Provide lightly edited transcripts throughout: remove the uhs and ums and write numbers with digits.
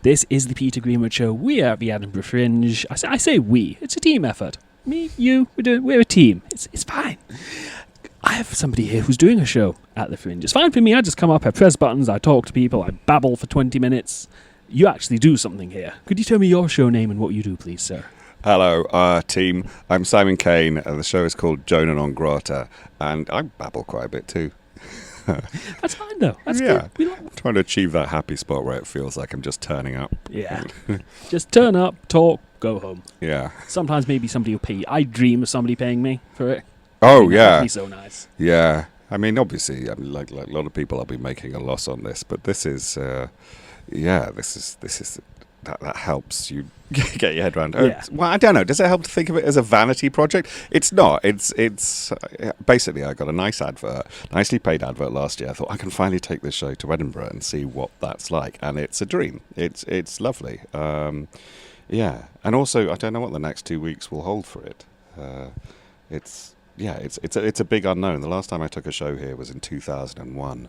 This is the Peter Greenwood Show. We are at the Edinburgh Fringe. I say we. It's a team effort. Me, you, we're a team. It's fine. I have somebody here who's doing a show at the Fringe. It's fine for me. I just come up, I press buttons, I talk to people, I babble for 20 minutes. You actually do something here. Could you tell me your show name and what you do, please, sir? Hello, team. I'm Simon Kane, and the show is called Jonah on Grata, and I babble quite a bit too. That's fine, though. That's good. I'm trying to achieve that happy spot where it feels like I'm just turning up. Yeah. Just turn up, talk, go home. Yeah. Sometimes maybe somebody will pay you. I dream of somebody paying me for it. Oh, yeah. That'd be so nice. Yeah. I mean, obviously, like a lot of people, I'll be making a loss on this, but this is, that helps you get your head around. Yeah. Well, I don't know. Does it help to think of it as a vanity project? It's not. It's basically, I got a nicely paid advert last year. I thought I can finally take this show to Edinburgh and see what that's like, and it's a dream. It's lovely. Yeah, and also I don't know what the next 2 weeks will hold for it. It's a big unknown. The last time I took a show here was in 2001.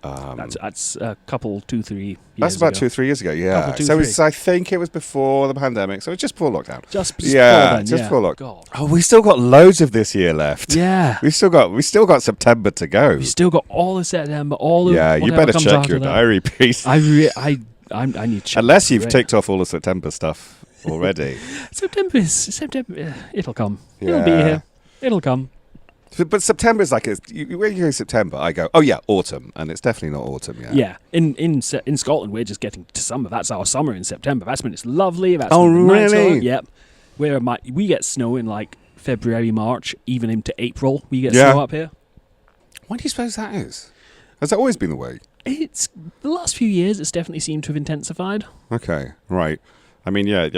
That's a couple, 2-3 years That's about ago. 2-3 years ago, yeah. So I think it was before the pandemic, so it's just before lockdown. Just before then, before lockdown. God. Oh, we've still got loads of this year left. Yeah. We've still got September to go. We've still got all of September, all of Yeah, you better check your diary, Pete. I need to check. Unless you've ticked off all the September stuff already. September, it'll come. It'll be here. It'll come. But September is like when you go September, I go, oh yeah, autumn, and it's definitely not autumn yet. Yeah, in Scotland, we're just getting to summer. That's our summer in September. That's when it's lovely. That's oh when the nights really? are, yep. We get snow in like February, March, even into April. We get Yeah. snow up here. Why do you suppose that is? Has that always been the way? It's the last few years. It's definitely seemed to have intensified. Okay, right. I mean, yeah.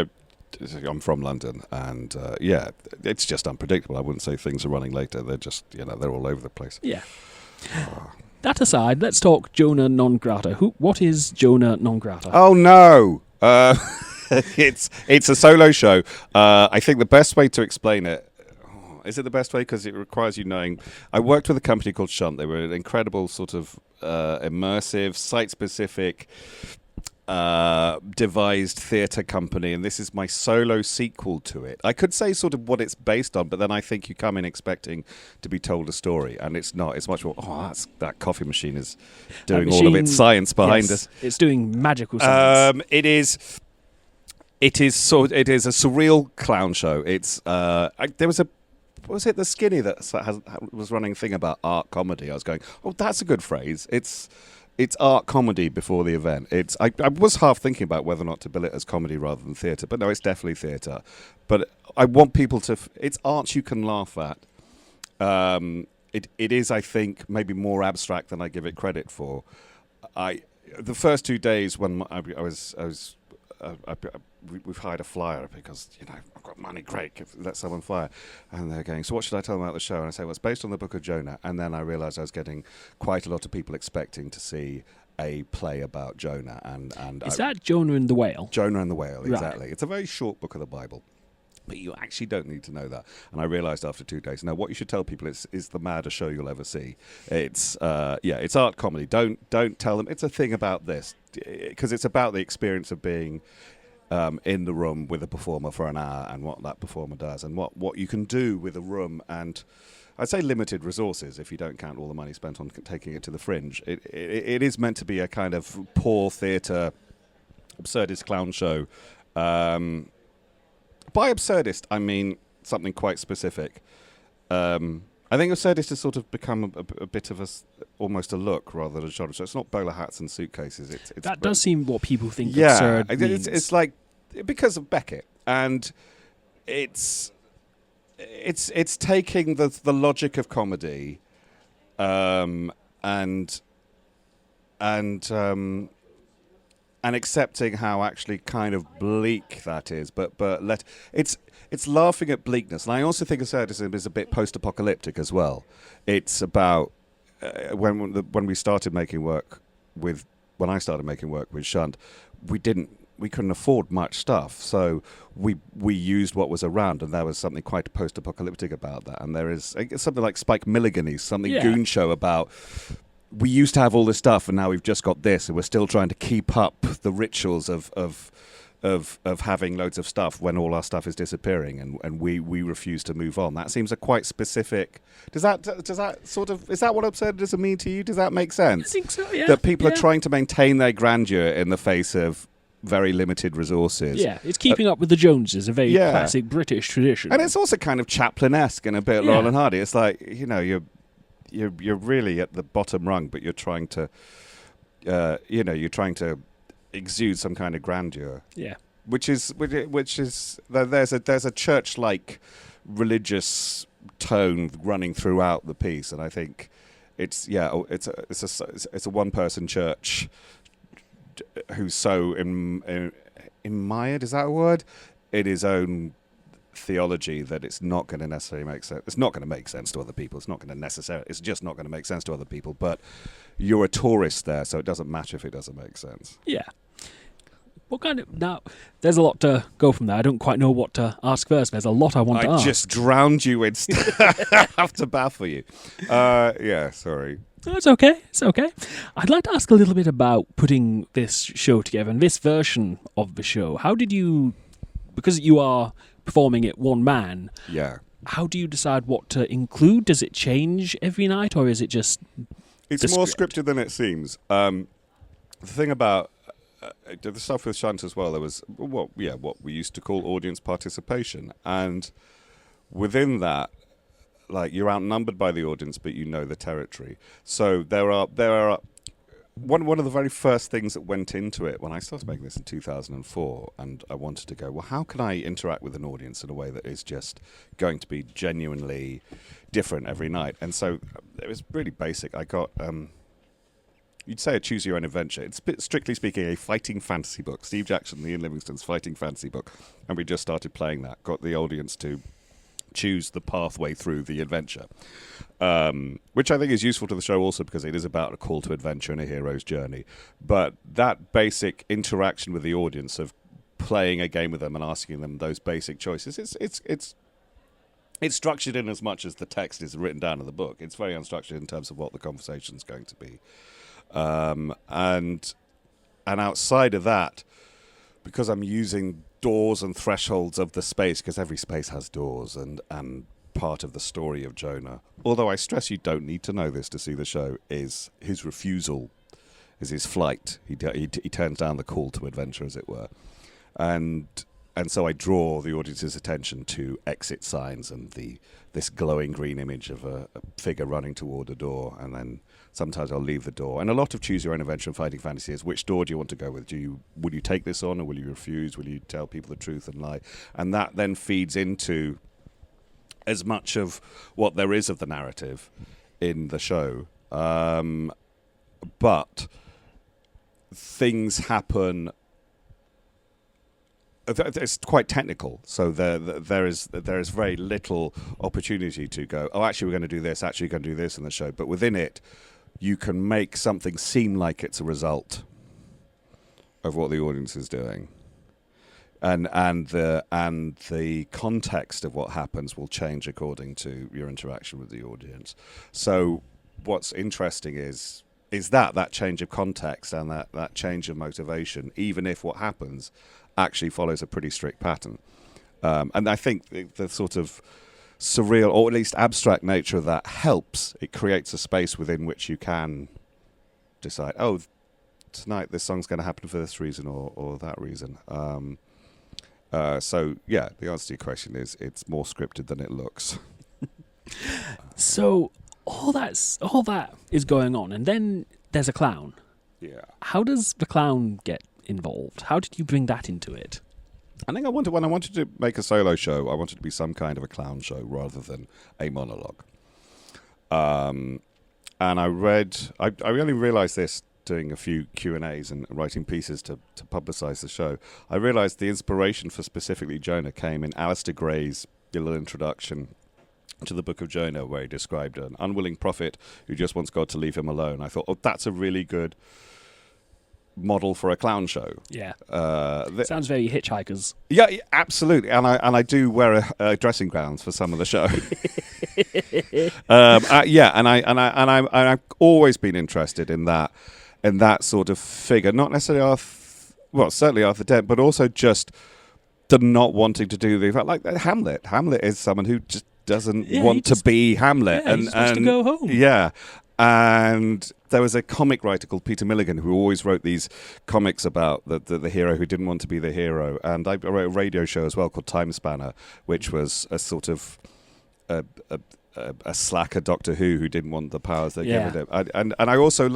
I'm from London, and it's just unpredictable. I wouldn't say things are running later. They're just, they're all over the place. Yeah. That aside, let's talk Jonah non grata. What is Jonah non grata? Oh no, it's a solo show. I think the best way to explain it. Is it the best way? Because it requires you knowing. I worked with a company called Shunt. They were an incredible sort of immersive, site-specific, devised theatre company, and this is my solo sequel to it. I could say sort of what it's based on, but then I think you come in expecting to be told a story, and it's not. It's much more, that coffee machine is doing all of its science behind us. It's doing magical science. It is a surreal clown show. It's there was was it the Skinny that was running a thing about art comedy? I was going, oh, that's a good phrase. It's art comedy before the event. I was half thinking about whether or not to bill it as comedy rather than theatre, but no, it's definitely theatre. But I want people to... it's art you can laugh at. It is, I think, maybe more abstract than I give it credit for. The first 2 days when we've hired a flyer because, I've got money, great, let someone flyer. And they're going, so what should I tell them about the show? And I say, well, it's based on the book of Jonah. And then I realised I was getting quite a lot of people expecting to see a play about Jonah. And Is that Jonah and the Whale? Jonah and the Whale, exactly. Right. It's a very short book of the Bible. But you actually don't need to know that. And I realised after 2 days, now what you should tell people is the maddest show you'll ever see. It's it's art comedy. Don't tell them it's a thing about this, because it's about the experience of being in the room with a performer for an hour and what that performer does and what you can do with a room and I'd say limited resources if you don't count all the money spent on taking it to the Fringe. It is meant to be a kind of poor theatre, absurdist clown show. By absurdist, I mean something quite specific. I think absurdist has sort of become a bit of almost a look rather than a genre. So it's not bowler hats and suitcases. That does seem what people think absurd means. It's like because of Beckett, and it's taking the logic of comedy, and accepting how actually kind of bleak that is, but it's laughing at bleakness. And I also think absurdism is a bit post-apocalyptic as well. It's about when we started making work with when I started making work with Shunt, we couldn't afford much stuff, so we used what was around, and there was something quite post-apocalyptic about that. And there is something like Spike Milligan, something goon show about we used to have all this stuff, and now we've just got this, and we're still trying to keep up the rituals of having loads of stuff when all our stuff is disappearing, and we refuse to move on. That seems a quite specific. Does that sort of, is that what absurdism mean to you? Does that make sense? I think so. Yeah. That people are trying to maintain their grandeur in the face of very limited resources. Yeah, it's keeping up with the Joneses, a very classic British tradition. And it's also kind of Chaplin-esque and a bit Laurel and Hardy. It's like, you're really at the bottom rung, but you're trying to, you're trying to exude some kind of grandeur. Yeah. Which is there's a church-like religious tone running throughout the piece, and I think it's a one-person church who's so mired, is that a word, in his own theology that it's not going to necessarily make sense. It's not going to make sense to other people. It's just not going to make sense to other people. But you're a tourist there, so it doesn't matter if it doesn't make sense. Yeah. Now, there's a lot to go from there. I don't quite know what to ask first. There's a lot I want to ask. I just drowned you in have to baffle you. Sorry. No, it's okay. It's okay. I'd like to ask a little bit about putting this show together and this version of the show. How did you, because you are performing it one man, how do you decide what to include? Does it change every night, or is it just It's more scripted than it seems. The thing about the stuff with Shunt as well, there was what we used to call audience participation, and within that, like, you're outnumbered by the audience, but you know the territory. So there are one of the very first things that went into it when I started making this in 2004, and I wanted to go, well, how can I interact with an audience in a way that is just going to be genuinely different every night? And so it was really basic. I got you'd say a choose your own adventure. It's strictly speaking a fighting fantasy book. Steve Jackson, Ian Livingstone's fighting fantasy book, and we just started playing that. Got the audience to choose the pathway through the adventure, which I think is useful to the show also because it is about a call to adventure and a hero's journey. But that basic interaction with the audience of playing a game with them and asking them those basic choices, it's structured in as much as the text is written down in the book. It's very unstructured in terms of what the conversation's going to be. And outside of that, because I'm using doors and thresholds of the space, because every space has doors and part of the story of Jonah, although I stress you don't need to know this to see the show, is his refusal, is his flight. He turns down the call to adventure, as it were. And so I draw the audience's attention to exit signs and this glowing green image of a figure running toward a door, and then sometimes I'll leave the door. And a lot of choose your own adventure and fighting fantasy is, which door do you want to go with? Will you take this on, or will you refuse? Will you tell people the truth and lie? And that then feeds into as much of what there is of the narrative in the show. But things happen. It's quite technical, so there is very little opportunity to go, oh, actually we're going to do this, actually we're going to do this in the show. But within it, you can make something seem like it's a result of what the audience is doing, and the context of what happens will change according to your interaction with the audience. So what's interesting is that change of context and that change of motivation, even if what happens actually follows a pretty strict pattern. And I think the sort of surreal, or at least abstract nature of that helps. It creates a space within which you can decide, oh, tonight this song's going to happen for this reason or that reason. So, yeah, the answer to your question is it's more scripted than it looks. So all that is going on, and then there's a clown. Yeah. How does the clown get involved? How did you bring that into it? I think when I wanted to make a solo show, I wanted to be some kind of a clown show rather than a monologue. And I only realised this doing a few Q&As and writing pieces to publicise the show. I realised the inspiration for specifically Jonah came in Alistair Gray's little introduction to the book of Jonah, where he described an unwilling prophet who just wants God to leave him alone. I thought, oh, that's a really good model for a clown show. Yeah. Uh, Sounds very Hitchhikers. Yeah, absolutely, and I do wear a dressing gowns for some of the show. Yeah, and I've always been interested in that sort of figure, not necessarily certainly Arthur Dent, but also just the not wanting to do the like Hamlet. Hamlet is someone who just doesn't want to be Hamlet, he just wants to go home. Yeah. And there was a comic writer called Peter Milligan who always wrote these comics about the hero who didn't want to be the hero. And I wrote a radio show as well called Time Spanner, which was a sort of a slacker Doctor Who didn't want the powers they gave him. And I also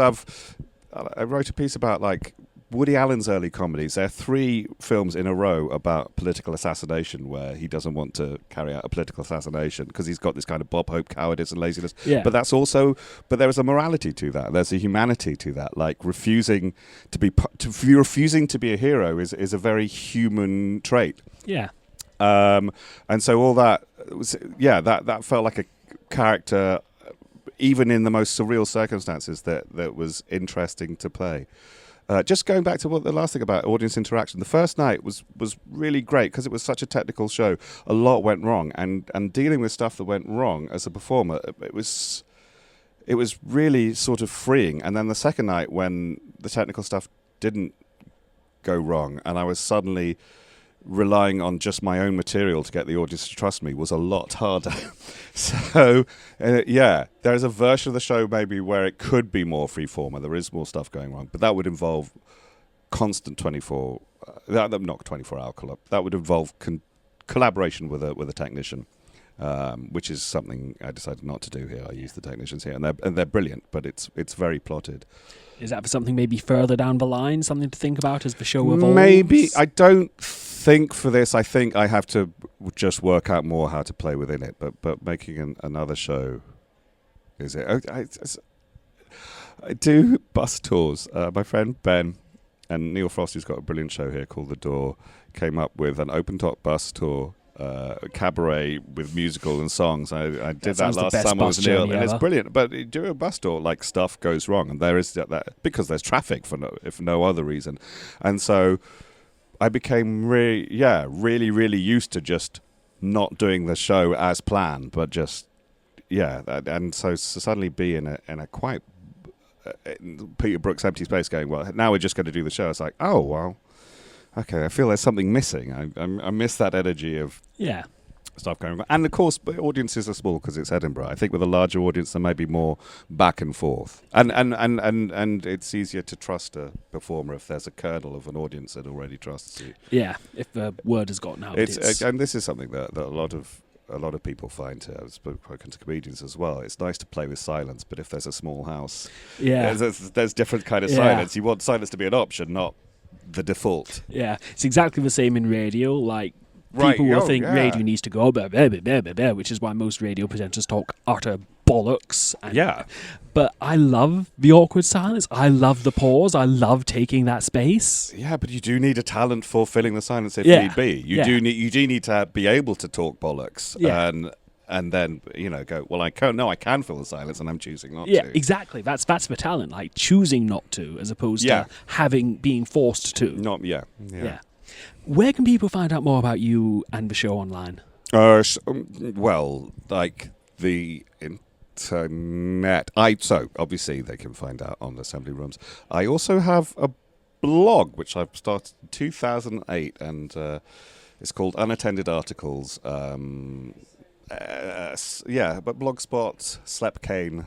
I wrote a piece about like Woody Allen's early comedies. There are 3 films in a row about political assassination where he doesn't want to carry out a political assassination because he's got this kind of Bob Hope cowardice and laziness. Yeah. But there is a morality to that. There's a humanity to that. Like refusing to be a hero is a very human trait. Yeah. And so all that that felt like a character, even in the most surreal circumstances, that was interesting to play. Just going back to the last thing about audience interaction, the first night was really great because it was such a technical show. A lot went wrong, and dealing with stuff that went wrong as a performer, it was really sort of freeing. And then the second night, when the technical stuff didn't go wrong, and I was suddenly relying on just my own material to get the audience to trust me, was a lot harder. So, there's a version of the show maybe where it could be more freeform and there is more stuff going wrong, but that would involve constant 24, not 24-hour collab. That would involve collaboration with a technician, which is something I decided not to do here. I use the technicians here, and they're brilliant, but it's very plotted. Is that for something maybe further down the line, something to think about as the show evolves? Maybe. I don't think for this. I think I have to just work out more how to play within it. But making another show, is it? I do bus tours. My friend Ben and Neil Frost, who's got a brilliant show here called The Door, came up with an open-top bus tour. Cabaret with musical and songs. I did that last summer with Neil, and it's brilliant. But during a bus tour, like stuff goes wrong, and there is that because there's traffic if no other reason. And so I became really used to just not doing the show as planned, but just and so suddenly be in a quite Peter Brook's empty space, going, well, now we're just going to do the show. It's like, oh well. Okay, I feel there's something missing. I miss that energy of stuff going on. And of course, audiences are small because it's Edinburgh. I think with a larger audience, there may be more back and forth. And it's easier to trust a performer if there's a kernel of an audience that already trusts you. Yeah, if the word has gotten out. And this is something that a lot of people find. I've spoken to comedians as well. It's nice to play with silence, but if there's a small house, there's different kind of silence. You want silence to be an option, not the default. Yeah, it's exactly the same in radio. Like, people will think radio needs to go blah, blah, blah, blah, blah, blah, which is why most radio presenters talk utter bollocks. But I love the awkward silence. I love the pause. I love taking that space. Yeah, but you do need a talent for filling the silence if need be. You do need to be able to talk bollocks. And then, go, well, I can fill the silence and I'm choosing not to. Yeah, exactly. That's the talent, like choosing not to as opposed to being forced to. Yeah. Where can people find out more about you and the show online? Well, like the internet. So obviously they can find out on Assembly Rooms. I also have a blog, which I've started in 2008, and it's called Unattended Articles. But Blogspot, Slep Kane,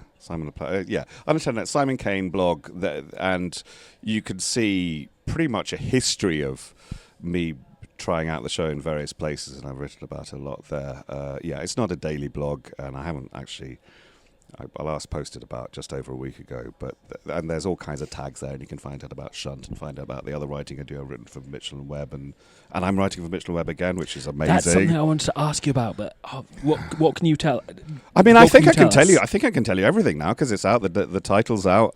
Unattended Simon Kane blog, and you can see pretty much a history of me trying out the show in various places, and I've written about it a lot there. It's not a daily blog, and I haven't actually. I last posted about just over a week ago, and there's all kinds of tags there, and you can find out about Shunt and find out about the other writing I do. I've written for Mitchell and Webb, and I'm writing for Mitchell and Webb again, which is amazing. That's something I wanted to ask you about, but what can you tell? I mean, I think I can tell you. I think I can tell you everything now because it's out. The title's out.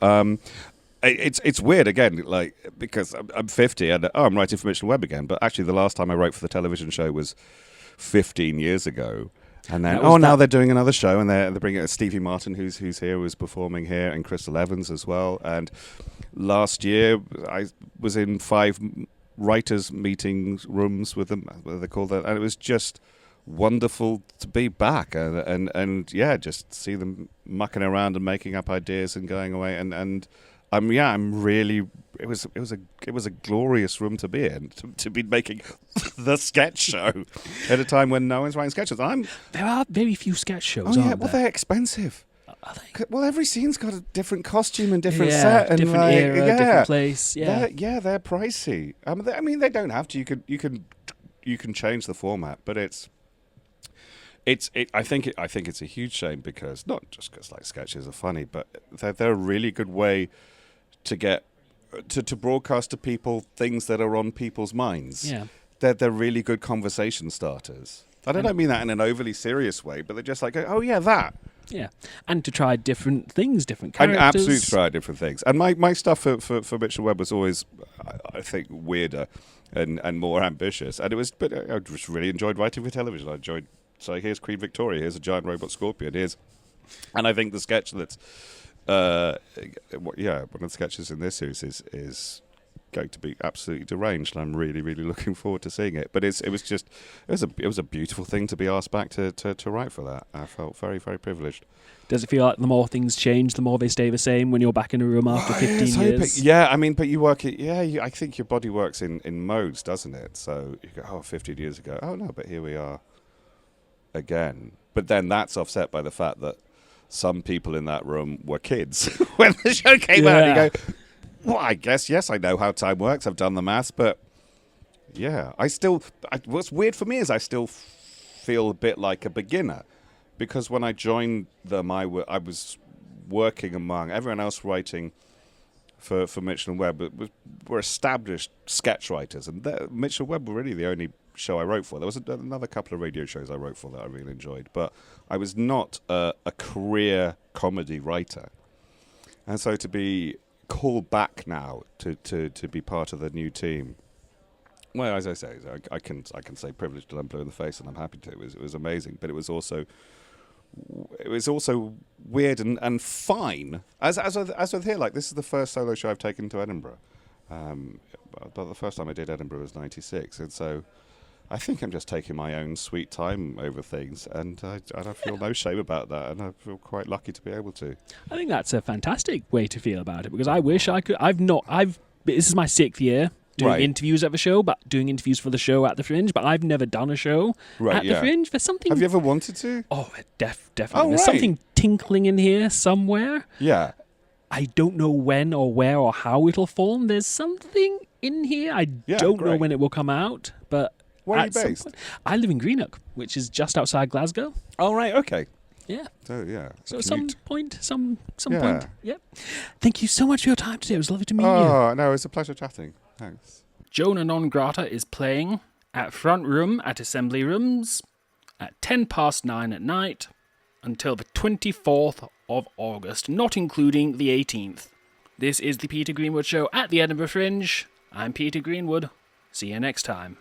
It's weird again, like because I'm 50 and I'm writing for Mitchell and Webb again, but actually the last time I wrote for the television show was 15 years ago. And then, That was now that- they're doing another show, and they're bringing Stevie Martin, who's here, was performing here, and Crystal Evans as well. And last year, I was in 5 writers' meetings rooms with them, what they call that, and it was just wonderful to be back, and yeah, just see them mucking around and making up ideas and going away, and I'm really. It was a glorious room to be in, to be making the sketch show at a time when no one's writing sketches. There are very few sketch shows. Oh yeah, aren't well there? they're expensive. Are they? Well, every scene's got a different costume and different Yeah, set and different like, era, different place. Yeah. they're pricey. I mean, they don't have to. You can change the format, but I think it's a huge shame because not just because like sketches are funny, but they're a really good way to get to broadcast to people things that are on people's minds. Yeah. They're really good conversation starters. I don't mean that in an overly serious way, but they're just like, oh yeah, that. Yeah, and to try different things, different And characters. absolutely try different things. And my stuff for Mitchell Webb was always, I think, weirder and more ambitious. And but I just really enjoyed writing for television. I enjoyed. So here's Queen Victoria. Here's a giant robot scorpion. And I think the sketch that's, one of the sketches in this series is going to be absolutely deranged, and I'm really, really looking forward to seeing it. But it was a beautiful thing to be asked back to write for that. I felt very, very privileged. Does it feel like the more things change, the more they stay the same when you're back in a room after 15 years? Yeah, I mean, but you work it. Yeah, I think your body works in modes, doesn't it? So you go, 15 years ago. Oh no, but here we are again. But then that's offset by the fact that some people in that room were kids when the show came out. And you go, well, I guess, yes, I know how time works. I've done the maths, but yeah, what's weird for me is I still feel a bit like a beginner because when I joined them, I was working among everyone else writing for Mitchell and Webb. Were established sketch writers, and Mitchell and Webb were really the only show I wrote for. There was another couple of radio shows I wrote for that I really enjoyed, but I was not a career comedy writer. And so to be called back now to be part of the new team, well, as I say, I can say privileged till I'm blue in the face, and I'm happy to. It was amazing, but it was also weird and fine. As with here, like this is the first solo show I've taken to Edinburgh. But the first time I did Edinburgh was '96, and so I think I'm just taking my own sweet time over things, and I feel no shame about that, and I feel quite lucky to be able to. I think that's a fantastic way to feel about it because I wish I could. This is my 6th year doing interviews at the show, but doing interviews for the show at the Fringe, but I've never done a show at the Fringe. There's something. Have you ever wanted to? Oh, definitely. There's right. something tinkling in here somewhere. Yeah. I don't know when or where or how it'll form. There's something in here. I don't know when it will come out, but where are you based? I live in Greenock, which is just outside Glasgow. Oh, right, okay. Yeah. So, yeah. So at some point. Yeah. Yep. Thank you so much for your time today. It was lovely to meet you. Oh, no, it's a pleasure chatting. Thanks. Jonah non Grata is playing at Front Room at Assembly Rooms at 9:10 at night until the 24th of August, not including the 18th. This is the Peter Greenwood Show at the Edinburgh Fringe. I'm Peter Greenwood. See you next time.